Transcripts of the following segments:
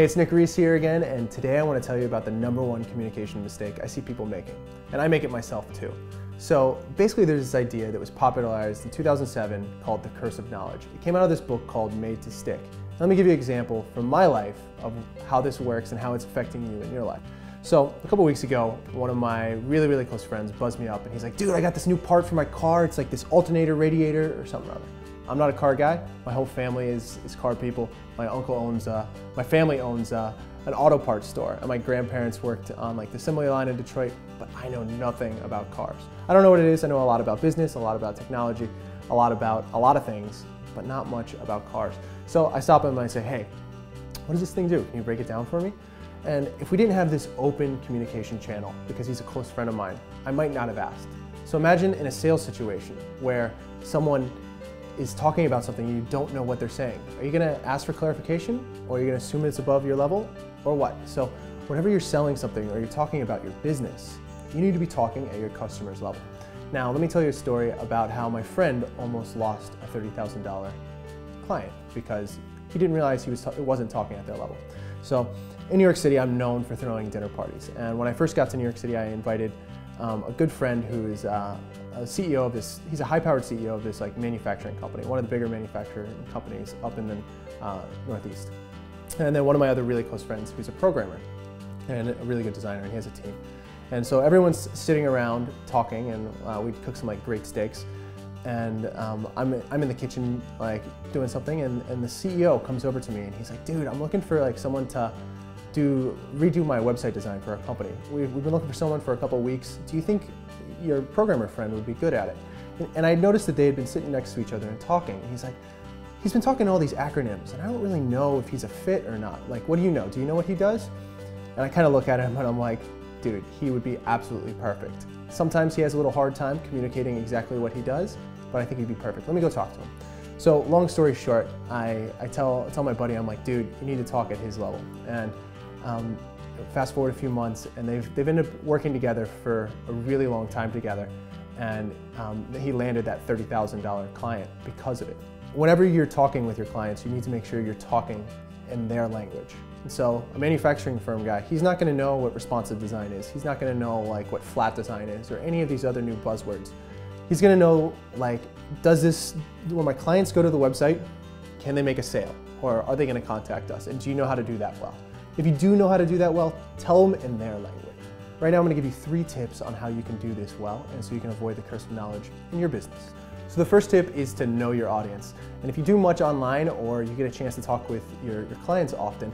Hey, it's Reese here again, and today I want to tell you about the #1 communication mistake I see people making, and I make it myself too. So basically there's this idea that was popularized in 2007 called the curse of knowledge. It came out of this book called Made to Stick. Let me give you an example from my life of how this works and how it's affecting you in your life. So a couple weeks ago, one of my really close friends buzzed me up and he's like, dude, I got this new part for my car. It's like this alternator radiator or something or other. I'm not a car guy. My whole family is car people. My uncle owns, my family owns an auto parts store, and my grandparents worked on like the assembly line in Detroit, but I know nothing about cars. I don't know what it is. I know a lot about business, a lot about technology, a lot about a lot of things, but not much about cars. So I stop him and I say, hey, what does this thing do? Can you break it down for me? And if we didn't have this open communication channel, because he's a close friend of mine, I might not have asked. So imagine in a sales situation where someone is talking about something and you don't know what they're saying. Are you gonna ask for clarification, or are you gonna assume it's above your level, or what? So whenever you're selling something or you're talking about your business, you need to be talking at your customer's level. Now, let me tell you a story about how my friend almost lost a $30,000 client because he didn't realize he wasn't talking at their level. So in New York City, I'm known for throwing dinner parties. And when I first got to New York City, I invited a good friend who is a CEO of this, he's a high-powered CEO of this like manufacturing company, one of the bigger manufacturing companies up in the Northeast. And then one of my other really close friends who's a programmer and a really good designer, and he has a team. And so everyone's sitting around talking, and we cook some like great steaks. And I'm in the kitchen like doing something, and the CEO comes over to me and he's like, dude, I'm looking for like someone to redo my website design for our company. We've been looking for someone for a couple of weeks. Do you think your programmer friend would be good at it? And I noticed that they had been sitting next to each other and talking. And he's like, he's been talking all these acronyms, and I don't really know if he's a fit or not. Like, what do you know? Do you know what he does? And I kind of look at him and I'm like, dude, he would be absolutely perfect. Sometimes he has a little hard time communicating exactly what he does, but I think he'd be perfect. Let me go talk to him. So long story short, I tell my buddy, I'm like, dude, you need to talk at his level. And fast forward a few months, and they've ended up working together for a really long time together, and he landed that $30,000 client because of it. Whenever you're talking with your clients, you need to make sure you're talking in their language. And so a manufacturing firm guy, he's not going to know what responsive design is. He's not going to know like what flat design is or any of these other new buzzwords. He's going to know like, when my clients go to the website, can they make a sale, or are they going to contact us? And do you know how to do that well? If you do know how to do that well, tell them in their language. Right now I'm going to give you 3 tips on how you can do this well, and so you can avoid the curse of knowledge in your business. So the first tip is to know your audience. And if you do much online, or you get a chance to talk with your clients often,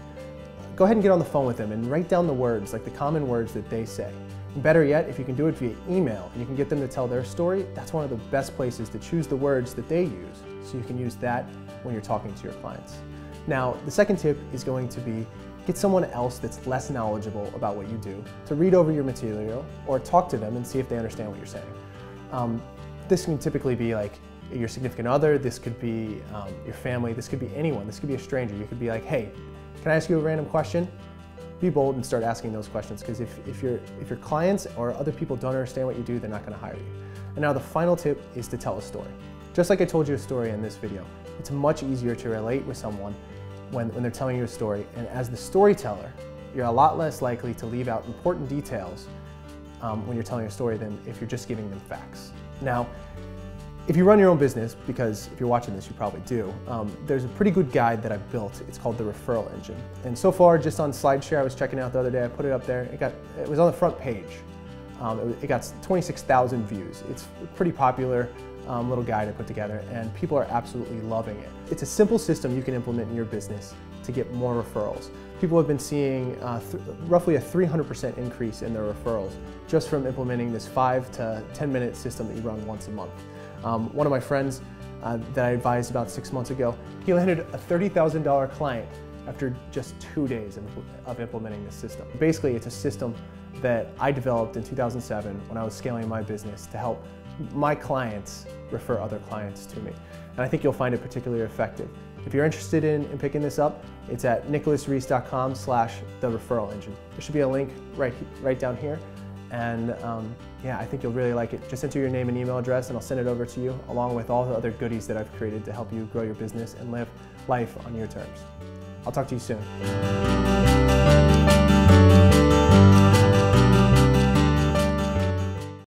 go ahead and get on the phone with them and write down the words, like the common words that they say. And better yet, if you can do it via email and you can get them to tell their story, that's one of the best places to choose the words that they use, so you can use that when you're talking to your clients. Now, the second tip is going to be get someone else that's less knowledgeable about what you do to read over your material or talk to them and see if they understand what you're saying. This can typically be like your significant other, this could be your family, this could be anyone, this could be a stranger. You could be like, hey, can I ask you a random question? Be bold and start asking those questions, because if your clients or other people don't understand what you do, they're not going to hire you. And now the final tip is to tell a story. Just like I told you a story in this video, it's much easier to relate with someone when they're telling you a story, and as the storyteller, you're a lot less likely to leave out important details when you're telling a story than if you're just giving them facts. Now, if you run your own business, because if you're watching this, you probably do, there's a pretty good guide that I've built. It's called the Referral Engine. And so far, just on SlideShare, I was checking out the other day, I put it up there, it was on the front page. It got 26,000 views. It's a pretty popular little guide I put together, and people are absolutely loving it. It's a simple system you can implement in your business to get more referrals. People have been seeing roughly a 300% increase in their referrals just from implementing this 5 to 10 minute system that you run once a month. One of my friends that I advised about 6 months ago, he landed a $30,000 client after just 2 days of implementing this system. Basically, it's a system that I developed in 2007 when I was scaling my business to help my clients refer other clients to me. And I think you'll find it particularly effective. If you're interested in picking this up, it's at nicholasreese.com/the-referral-engine. There should be a link right down here. And yeah, I think you'll really like it. Just enter your name and email address and I'll send it over to you, along with all the other goodies that I've created to help you grow your business and live life on your terms. I'll talk to you soon.